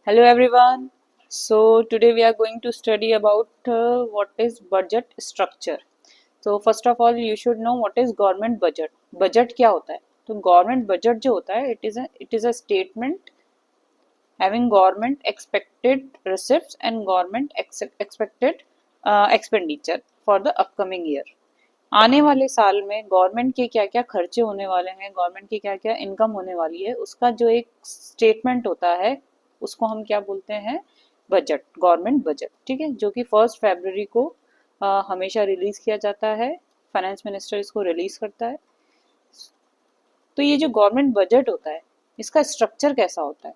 Hello everyone. So today we are going to study about what is budget structure. So first of all you should know what is government budget. Budget क्या होता है? तो government budget जो होता है it is a statement having government expected receipts and government expected expenditure for the upcoming year. आने वाले साल में गवर्नमेंट के क्या क्या खर्चे होने वाले हैं, गवर्नमेंट की क्या क्या इनकम होने वाली है, उसका जो एक स्टेटमेंट होता है उसको हम क्या बोलते हैं? Budget, government budget. ठीक है, जो कि 1 फरवरी को हमेशा रिलीज किया जाता है। फाइनेंस मिनिस्टर इसको रिलीज करता है। तो ये जो गवर्नमेंट बजट होता है इसका स्ट्रक्चर कैसा होता है?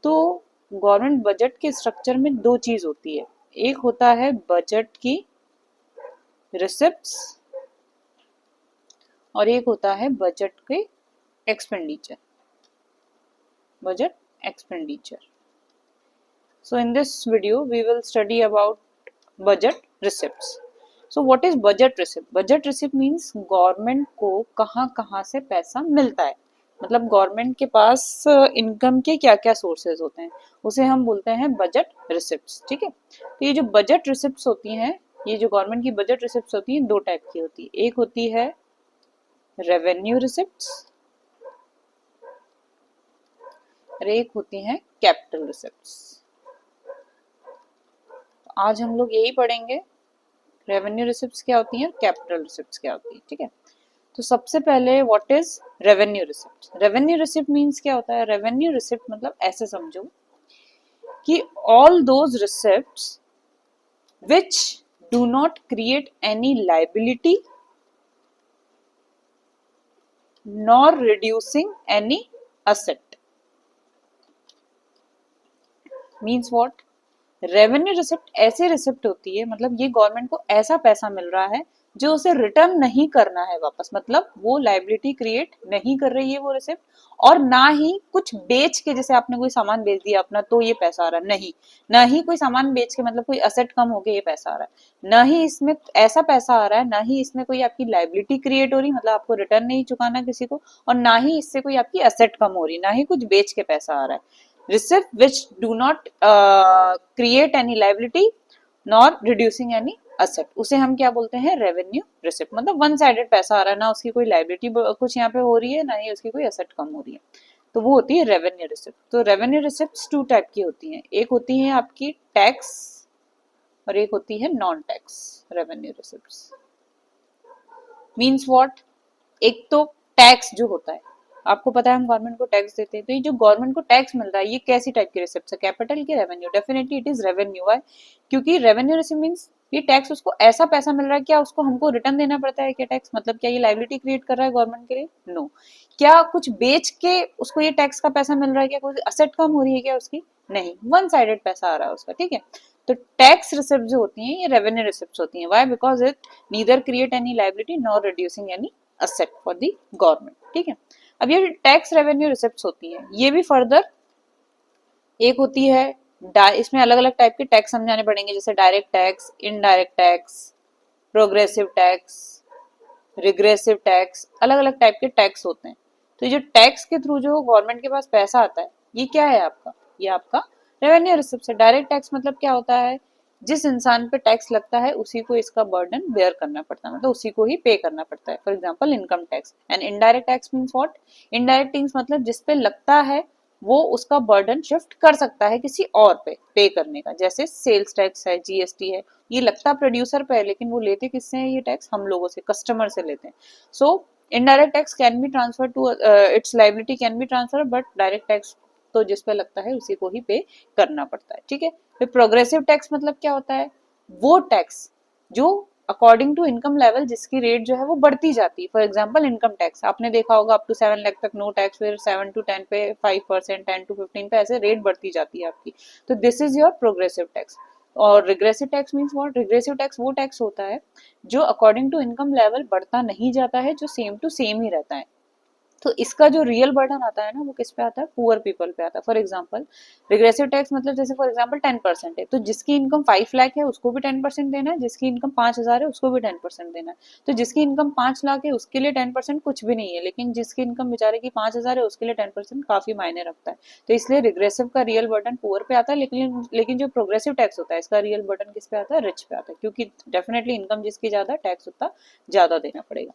तो गवर्नमेंट बजट के स्ट्रक्चर में दो चीज होती है। एक होता है बजट की रिसिप्ट्स और एक होता है बजट के expenditure, budget expenditure. So in this video we will study about budget receipts. So what is budget receipt? Budget receipt means government को कहाँ कहाँ से पैसा मिलता है, मतलब गवर्नमेंट के पास इनकम के क्या क्या सोर्सेज होते हैं, उसे हम बोलते हैं बजट रिसिप्ट्स। ठीक है, तो ये जो बजट रिसिप्ट्स होती हैं, ये जो गवर्नमेंट की बजट रिसिप्ट्स होती हैं, दो टाइप की होती है। एक होती है रेवेन्यू रिसिप्ट्स और एक होती हैं कैपिटल रिसिप्ट्स। आज हम लोग यही पढ़ेंगे, रेवेन्यू रिसिप्ट्स क्या होती हैं, कैपिटल रिसिप्ट्स क्या होती है। ठीक है, तो सबसे पहले what is revenue receipt? Revenue receipt means क्या होता है? रेवेन्यू रिसिप्ट मतलब ऐसे समझो कि all those receipts which do not create any liability nor reducing any asset. Means what? Revenue receipt ऐसे रिसिप्ट होती है, मतलब ये गवर्नमेंट को ऐसा पैसा मिल रहा है जो उसे रिटर्न नहीं करना है वापस, मतलब वो लायबिलिटी क्रिएट नहीं कर रही है वो रिसिप्ट, और ना ही कुछ बेच के, जैसे आपने कोई सामान बेच दिया अपना तो ये पैसा आ रहा है, नहीं। ना ही कोई सामान बेच के मतलब कोई असेट कम हो गया ये पैसा आ रहा है, ना ही इसमें ऐसा पैसा आ रहा है, ना ही इसमें कोई आपकी लायबिलिटी क्रिएट हो रही, मतलब आपको रिटर्न नहीं चुकाना किसी को, और ना ही इससे कोई आपकी असेट कम हो रही, ना ही कुछ बेच के पैसा आ रहा है। receipt which do not create any liability nor reducing any asset, उसे हम क्या बोलते हैं? Revenue receipt. मतलब वन साइडेड पैसा आ रहा है, ना उसकी कोई लाइबिलिटी कुछ यहाँ पे हो रही है, ना ही उसकी कोई एसेट कम हो रही है, तो वो होती है रेवेन्यू रिसिप्ट। तो रेवेन्यू रिसिप्ट टू टाइप की होती हैं, एक होती है आपकी टैक्स और एक होती है non tax revenue receipt. Means what? एक तो टैक्स जो होता है, आपको पता है हम गवर्नमेंट को टैक्स देते हैं, तो ये जो गवर्नमेंट को टैक्स मिल रहा है ये कैसी टाइप की रिसिप्ट है? कैपिटल की revenue? Definitely it is revenue. है क्योंकि रेवेन्यू रिसिप्ट मींस ये टैक्स, उसको ऐसा पैसा मिल रहा है, क्या उसको हमको रिटर्न देना पड़ता है क्या टैक्स? मतलब क्या ये लायबिलिटी क्रिएट कर रहा है गवर्नमेंट के लिए? नो। क्या कुछ बेच के उसको ये टैक्स का पैसा मिल रहा है? क्या कोई असेट कम हो रही है क्या उसकी? नहीं, वन साइडेड पैसा आ रहा है उसका। ठीक है, तो टैक्स रिसिप्ट जो होती हैं ये रेवेन्यू रिसिप्ट होती हैं। Why? Because it neither create any liability nor reducing any asset for the government. ठीक है, अब ये टैक्स रेवेन्यू रिसिप्ट्स होती हैं, ये भी फर्दर एक होती है, इसमें अलग अलग टाइप के टैक्स समझाने पड़ेंगे, जैसे direct tax, indirect tax, progressive tax, regressive tax, अलग अलग टाइप के टैक्स होते हैं। तो ये जो टैक्स के थ्रू जो गवर्नमेंट के पास पैसा आता है ये क्या है आपका? ये आपका रेवेन्यू रिसिप्ट है। डायरेक्ट टैक्स मतलब क्या होता है? जिस इंसान पे टैक्स लगता है उसी को इसका बर्डन बेयर करना पड़ता है, मतलब उसी को ही पे करना पड़ता है। For example income tax. And indirect tax means what? Indirect tax मतलब जिस पे लगता है वो उसका बर्डन शिफ्ट कर सकता है किसी और पे करने का, जैसे सेल्स टैक्स है, जीएसटी है, ये लगता प्रोड्यूसर पे है लेकिन वो लेते किससे हैं ये टैक्स? हम लोगों से, कस्टमर से लेते हैं। So indirect tax can be transfer to its liability can be transfer, but direct tax तो जिस पे लगता है उसी को ही पे करना पड़ता है। ठीक है, फिर प्रोग्रेसिव टैक्स मतलब क्या होता है? वो टैक्स जो अकॉर्डिंग टू इनकम लेवल जिसकी रेट जो है वो बढ़ती जाती है। फॉर एग्जांपल इनकम टैक्स आपने देखा होगा अप टू 7 लाख तक नो टैक्स, फिर 7 to 10 पे 5%, 10 to 15 पे, ऐसे रेट बढ़ती जाती है आपकी। तो this is your progressive tax. और regressive tax means what? Regressive tax वो टैक्स होता है जो अकॉर्डिंग टू इनकम लेवल बढ़ता नहीं जाता है, जो सेम टू सेम ही रहता है। तो इसका जो रियल बर्डन आता है ना वो किस पे आता है, पुअर पीपल पे आता है। फॉर एग्जांपल रिग्रेसिव टैक्स मतलब जैसे फॉर एग्जांपल 10% है, तो जिसकी इनकम 5 लाख है उसको भी 10% देना है, जिसकी इनकम 5,000 है उसको भी 10% देना है। तो जिसकी इनकम 5 लाख है उसके लिए 10% कुछ भी नहीं है, लेकिन जिसकी इनकम बेचारे की 5,000 है उसके लिए 10% काफी मायने रखता है। तो इसलिए रिग्रेसिव का रियल बर्डन पुअर पे आता है, लेकिन जो प्रोग्रेसिव टैक्स होता है इसका रियल बर्डन किस पे आता है, रिच पे आता है, क्योंकि डेफिनेटली इनकम जिसकी ज्यादा टैक्स उतना ज्यादा देना पड़ेगा।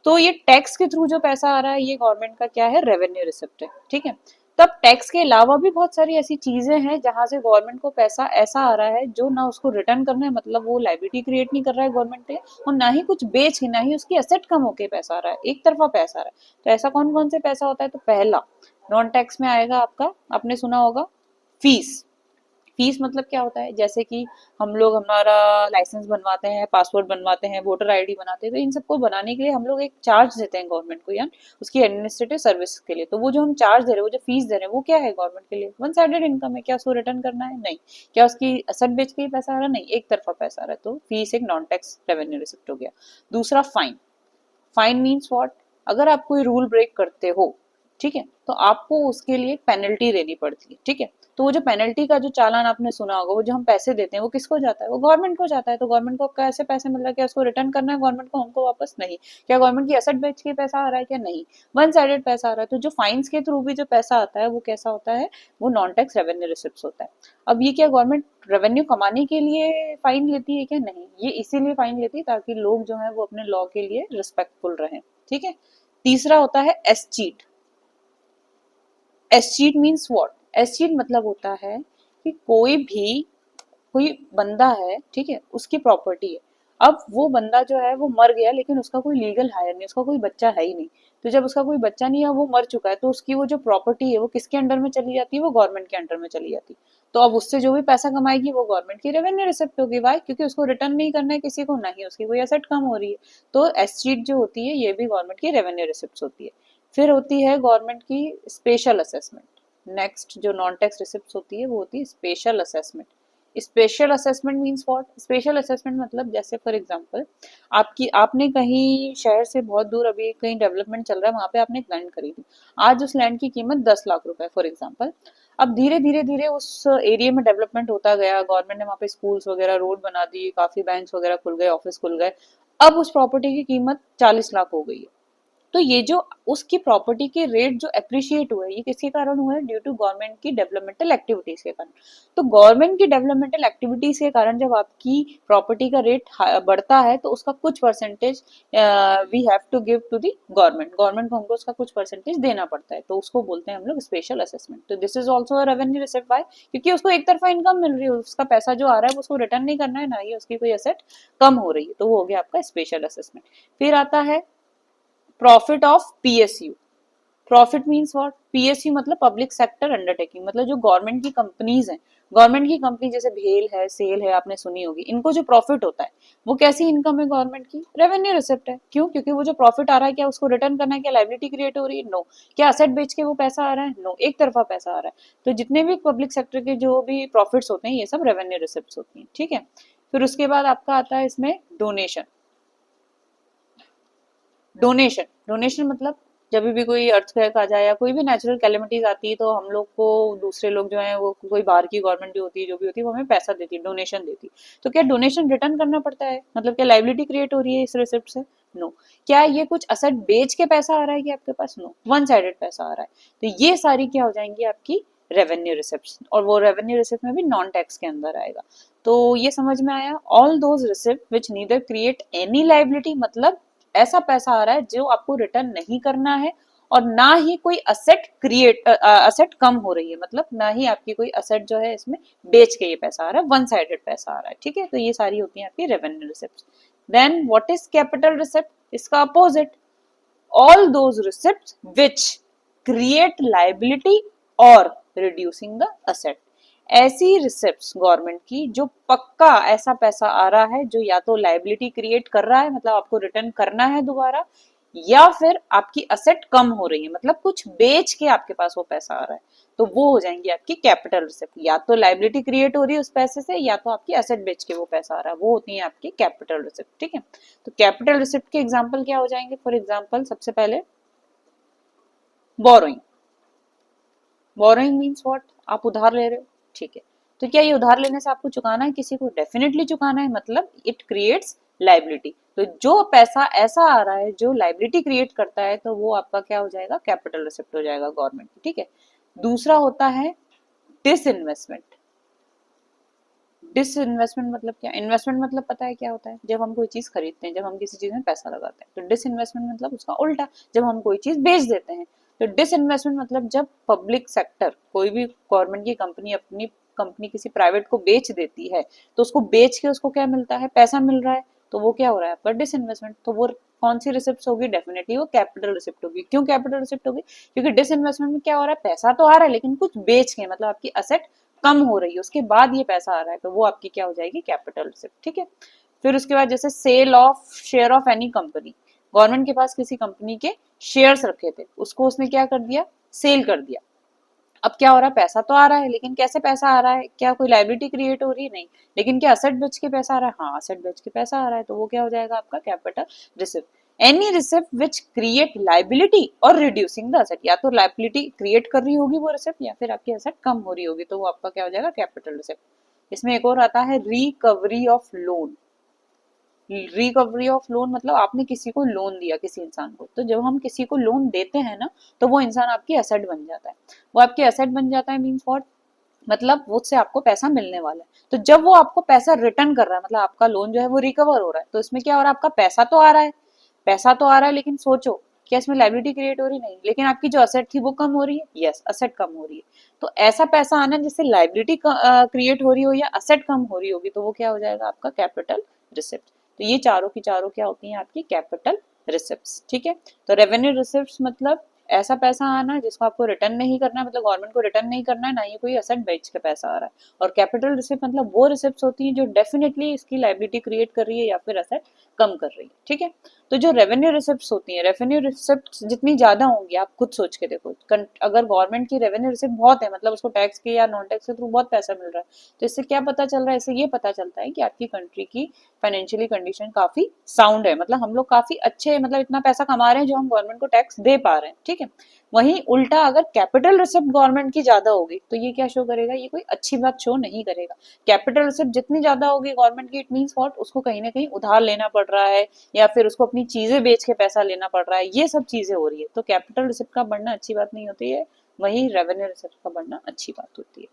तो ये टैक्स के थ्रू जो पैसा आ रहा है ये गवर्नमेंट का क्या है, रेवेन्यू रिसिप्ट है, ठीक है। तब टैक्स के अलावा भी बहुत सारी ऐसी चीजें हैं जहां से गवर्नमेंट को पैसा ऐसा आ रहा है जो ना उसको रिटर्न करना है, मतलब वो लाइबिलिटी क्रिएट नहीं कर रहा है गवर्नमेंट पे, और ना ही कुछ बेच के, ना ही उसकी एसेट कम होके पैसा आ रहा है, एक तरफा पैसा आ रहा है। तो ऐसा कौन कौन से पैसा होता है, तो पहला नॉन टैक्स में आएगा आपका, आपने सुना होगा फीस। फीस मतलब क्या होता है, जैसे कि हम लोग हमारा लाइसेंस बनवाते हैं, पासपोर्ट बनवाते हैं, वोटर आईडी बनाते हैं, तो इन सबको बनाने के लिए हम लोग एक चार्ज देते हैं गवर्नमेंट को, यानी उसकी एडमिनिस्ट्रेटिव सर्विस के लिए। तो वो जो हम चार्ज दे रहे हैं, वो जो फीस दे रहे हैं, वो क्या है गवर्नमेंट के लिए, वन साइडेड इनकम है। क्या उसको रिटर्न करना है, नहीं। क्या उसकी असेट बेच के ही पैसा आ रहा है, नहीं, एक तरफा पैसा आ रहा है। तो फीस एक नॉन टैक्स रेवेन्यू रिसिप्ट हो गया। दूसरा फाइन। फाइन मीन्स व्हाट, अगर आप कोई रूल ब्रेक करते हो, ठीक है, तो आपको उसके लिए पेनल्टी देनी पड़ती है, ठीक है। तो वो जो पेनल्टी का जो चालान आपने सुना होगा, वो जो हम पैसे देते हैं वो किसको जाता है, वो गवर्नमेंट को जाता है। तो गवर्नमेंट को कैसे पैसे मिल रहा है, क्या उसको रिटर्न करना है गवर्नमेंट को, हमको वापस, नहीं। क्या गवर्नमेंट की एसेट बेच के पैसा आ रहा है, क्या, नहीं। वन साइडेड पैसा आ रहा है। तो जो फाइन्स के थ्रू भी जो पैसा आता है वो कैसा होता है, वो नॉन टैक्स रेवेन्यू रिसिप्ट होता है। अब ये क्या गवर्नमेंट रेवेन्यू कमाने के लिए फाइन लेती है, क्या, नहीं। ये इसीलिए फाइन लेती है ताकि लोग जो है वो अपने लॉ के लिए रिस्पेक्टफुल रहें, ठीक है। तीसरा होता है S cheat. S cheat means what, S cheat मतलब होता है कि कोई बंदा है, ठीक है, उसकी प्रॉपर्टी है। अब वो बंदा जो है वो मर गया, लेकिन उसका कोई लीगल हायर नहीं, उसका कोई बच्चा है ही नहीं। तो जब उसका कोई बच्चा नहीं है, वो मर चुका है, तो उसकी वो जो प्रॉपर्टी है वो किसके अंडर में चली जाती है, वो गवर्नमेंट के अंडर में चली जाती है। तो अब उससे जो भी पैसा कमाएगी वो गवर्नमेंट की रेवेन्यू रिसिप्ट होगी। वाई, क्योंकि उसको रिटर्न नहीं करना है किसी को, नहीं उसकी कोई एसेट कम हो रही है। तो एस चीट जो होती है ये भी गवर्नमेंट की रेवेन्यू रिसिप्ट होती है। फिर होती है गवर्नमेंट की स्पेशल असेसमेंट। नेक्स्ट जो नॉन टैक्स रिसिप्ट होती है वो होती है special assessment. Special assessment means what, special assessment मतलब जैसे फॉर एग्जांपल आपने कहीं शहर से बहुत दूर अभी कहीं डेवलपमेंट चल रहा है, वहां पे आपने एक लैंड खरीदी। आज उस लैंड की कीमत 10 लाख रुपए फॉर एग्जांपल। अब धीरे धीरे धीरे उस एरिया में डेवलपमेंट होता गया, गवर्नमेंट ने वहाँ पे स्कूल्स वगैरह, रोड बना दी, काफी बैंक वगैरह खुल गए, ऑफिस खुल गए। अब उस प्रॉपर्टी की कीमत 40 लाख हो गई है। तो ये जो उसकी प्रॉपर्टी के रेट जो अप्रिशिएट हुए, ये किसके कारण हुए, ड्यू टू गवर्नमेंट की डेवलपमेंटल एक्टिविटीज के कारण। तो गवर्नमेंट की डेवलपमेंटल एक्टिविटीज के कारण जब आपकी प्रॉपर्टी का रेट बढ़ता है, तो उसका कुछ percentage we have to give to the government, government को हमको उसका कुछ परसेंटेज देना पड़ता है। तो उसको बोलते हैं हम लोग स्पेशल असेसमेंट। तो this is also revenue receipt. By, क्योंकि उसको एक तरफा इनकम मिल रही है, उसका पैसा जो आ रहा है वो उसको रिटर्न नहीं करना है, ना ही उसकी कोई एसेट कम हो रही है। तो वो हो गया आपका स्पेशल असेसमेंट। फिर आता है profit of PSU. Profit means what, PSU मतलब पब्लिक सेक्टर अंडरटेकिंग, मतलब जो गवर्नमेंट की कंपनीज हैं, गवर्नमेंट की कंपनी जैसे भेल है, सेल है, आपने सुनी होगी, इनको जो प्रॉफिट होता है वो कैसी इनकम है गवर्नमेंट की, रेवेन्यू रिसिप्ट है। क्यों, क्योंकि वो जो प्रॉफिट आ रहा है क्या उसको रिटर्न करना है, क्या लाइबिलिटी क्रिएट हो रही है, नो। क्या असेट बेच के वो पैसा आ रहा है, नो, एक तरफा पैसा आ रहा है। तो जितने भी पब्लिक सेक्टर के जो भी प्रॉफिट्स होते हैं ये सब रेवेन्यू रिसिप्ट होती हैं, ठीक है। फिर उसके बाद आपका आता है इसमें डोनेशन। डोनेशन, डोनेशन मतलब जब भी कोई अर्थक्वेक आ जाए या कोई भी नेचुरल कैलेमिटीज आती है, तो हम लोग को दूसरे लोग जो है वो कोई बाहर की गवर्नमेंट जो होती है, जो भी होती है, वो हमें पैसा देती है, डोनेशन देती है। तो क्या डोनेशन रिटर्न करना पड़ता है, मतलब क्या लाइबिलिटी क्रिएट हो रही है इस रिसिप्ट से, नो। क्या ये कुछ असेट बेच के पैसा आ रहा है कि आपके पास, नो, वन साइडेड पैसा आ रहा है। तो ये सारी क्या हो जाएंगी आपकी रेवेन्यू रिसिप्ट, और वो रेवेन्यू रिसिप्ट में भी नॉन टैक्स के अंदर आएगा। तो ये समझ में आया, all those receipt which neither create any liability, मतलब ऐसा पैसा आ रहा है जो आपको रिटर्न नहीं करना है, और ना ही कोई असेट कम हो रही है, मतलब ना ही आपकी कोई असेट जो है इसमें बेच के ये पैसा आ रहा है, वन साइडेड पैसा आ रहा है, ठीक है। तो ये सारी होती है आपकी revenue receipt. Then what is capital receipt, इसका opposite, all those receipt which create liability और रिड्यूसिंग द असेट। ऐसी रिसिप्ट्स गवर्नमेंट की जो पक्का ऐसा पैसा आ रहा है जो या तो लाइबिलिटी क्रिएट कर रहा है, मतलब आपको रिटर्न करना है दोबारा, या फिर आपकी असेट कम हो रही है, मतलब कुछ बेच के आपके पास वो पैसा आ रहा है, तो वो हो जाएंगी आपकी कैपिटल रिसिप्ट। या तो लाइबिलिटी क्रिएट हो रही है उस पैसे से, या तो आपकी असेट बेच के वो पैसा आ रहा है, वो होती है आपकी कैपिटल रिसिप्ट, ठीक है। तो कैपिटल रिसिप्ट के एग्जाम्पल क्या हो जाएंगे, फॉर एग्जाम्पल सबसे पहले बोरोइंग। बोरोइंग मीन्स व्हाट, आप उधार ले रहे हो, ठीक है। तो क्या ये उधार लेने से आपको चुकाना है किसी को? डेफिनेटली चुकाना है, मतलब इट क्रिएट्स लाइबिलिटी। तो जो पैसा ऐसा आ रहा है जो लाइबिलिटी क्रिएट करता है, तो वो आपका क्या हो जाएगा? कैपिटल रिसिप्ट हो जाएगा गवर्नमेंट, ठीक है। दूसरा होता है डिसइन्वेस्टमेंट। डिसइन्वेस्टमेंट मतलब क्या? इन्वेस्टमेंट मतलब पता है क्या होता है? जब हम कोई चीज खरीदते हैं, जब हम किसी चीज में पैसा लगाते हैं। तो डिसइन्वेस्टमेंट मतलब उसका उल्टा, जब हम कोई चीज बेच देते हैं। तो डिसइन्वेस्टमेंट मतलब जब पब्लिक सेक्टर, कोई भी गवर्नमेंट की कंपनी अपनी कंपनी किसी प्राइवेट को बेच देती है, तो उसको बेच के उसको क्या मिलता है? पैसा मिल रहा है। तो वो क्या हो रहा है आपका? डिसइन्वेस्टमेंट। तो वो कौन सी रिसिप्ट होगी? डेफिनेटली वो कैपिटल रिसिप्ट होगी। क्यों कैपिटल रिसिप्ट होगी? क्योंकि डिसइन्वेस्टमेंट में क्या हो रहा है? पैसा तो आ रहा है लेकिन कुछ बेच के, मतलब आपकी असेट कम हो रही है, उसके बाद ये पैसा आ रहा है, तो वो आपकी क्या हो जाएगी? कैपिटल रिसिप्ट, ठीक है। फिर उसके बाद जैसे sale of share of any company, government के पास किसी कंपनी के शेयर्स रखे थे, उसको उसने क्या कर दिया? सेल कर दिया। अब क्या हो रहा है? पैसा तो आ रहा है, लेकिन कैसे पैसा आ रहा है? क्या कोई लाइबिलिटी क्रिएट हो रही है? नहीं। लेकिन क्या असेट बेच के पैसा आ रहा है? हाँ, असेट बेच के पैसा आ रहा है, तो वो क्या हो जाएगा आपका? Capital receipt. Any receipt which create liability और रिड्यूसिंग द असेट, या तो लाइबिलिटी क्रिएट कर रही होगी वो रिसिप्ट, या फिर आपकी असेट कम हो रही होगी, तो वो आपका क्या हो जाएगा? Capital receipt. इसमें एक और आता है recovery of loan. Recovery of loan मतलब आपने किसी को लोन दिया, किसी इंसान को, तो जब हम किसी को लोन देते हैं ना, तो वो इंसान आपकी एसेट बन जाता है। वो आपकी एसेट बन जाता है मीन्स व्हाट, मतलब वो उससे आपको पैसा मिलने वाला है। तो जब वो आपको पैसा रिटर्न कर रहा है, मतलब आपका लोन जो है वो रिकवर हो रहा है, तो इसमें क्या हो रहा है? आपका पैसा तो आ रहा है, पैसा तो आ रहा है, लेकिन सोचो क्या इसमें लाइबिलिटी क्रिएट हो रही? नहीं। लेकिन आपकी जो असेट थी वो कम हो रही है, यस, असेट कम हो रही है। तो ऐसा पैसा आना जिससे लाइबिलिटी क्रिएट हो रही हो या असेट कम हो रही होगी, तो वो क्या हो जाएगा? आपका कैपिटल रिसिप्ट। तो ये चारों की चारों क्या होती हैं? आपकी कैपिटल रिसिप्ट्स, ठीक है। तो रेवेन्यू रिसिप्ट्स मतलब ऐसा पैसा आना जिसको आपको रिटर्न नहीं करना है, मतलब गवर्नमेंट को रिटर्न नहीं करना है, ना ही कोई असेट बेच के पैसा आ रहा है। और कैपिटल रिसिप्ट मतलब वो रिसिप्ट्स होती हैं जो डेफिनेटली इसकी लाइबिलिटी क्रिएट कर रही है या फिर असेट कम कर रही है, ठीक है। तो जो रेवेन्यू रिसिप्ट्स होती हैं, रेवेन्यू रिसिप्ट्स जितनी ज्यादा होंगी, आप खुद सोच के देखो, अगर गवर्नमेंट की रेवेन्यू रिसिप्ट बहुत है, मतलब उसको टैक्स के या नॉन टैक्स के थ्रू बहुत पैसा मिल रहा है, तो इससे क्या पता चल रहा है? इससे ये पता चलता है कि आपकी कंट्री की फाइनेंशियली कंडीशन काफी साउंड है, मतलब हम लोग काफी अच्छे, मतलब इतना पैसा कमा रहे हैं जो हम गवर्नमेंट को टैक्स दे पा रहे हैं, ठीक है। वहीं उल्टा अगर कैपिटल रिसिप्ट गवर्नमेंट की ज्यादा होगी, तो ये क्या शो करेगा? ये कोई अच्छी बात शो नहीं करेगा। कैपिटल रिसिप्ट जितनी ज्यादा होगी गवर्नमेंट की, इट मीन्स व्हाट, उसको कहीं ना कहीं उधार लेना पड़ रहा है, या फिर उसको अपनी चीजें बेच के पैसा लेना पड़ रहा है, ये सब चीजें हो रही है। तो कैपिटल रिसिप्ट का बढ़ना अच्छी बात नहीं होती है, वही रेवेन्यू रिसिप्ट का बढ़ना अच्छी बात होती है।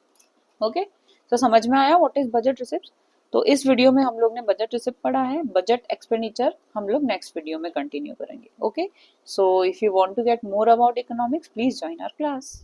ओके, तो समझ में आया व्हाट इज बजट रिसिप्ट? तो इस वीडियो में हम लोग ने बजट रिसिप्ट पढ़ा है। बजट एक्सपेंडिचर हम लोग नेक्स्ट वीडियो में कंटिन्यू करेंगे। Okay, so if you want to get more about economics, please join our class.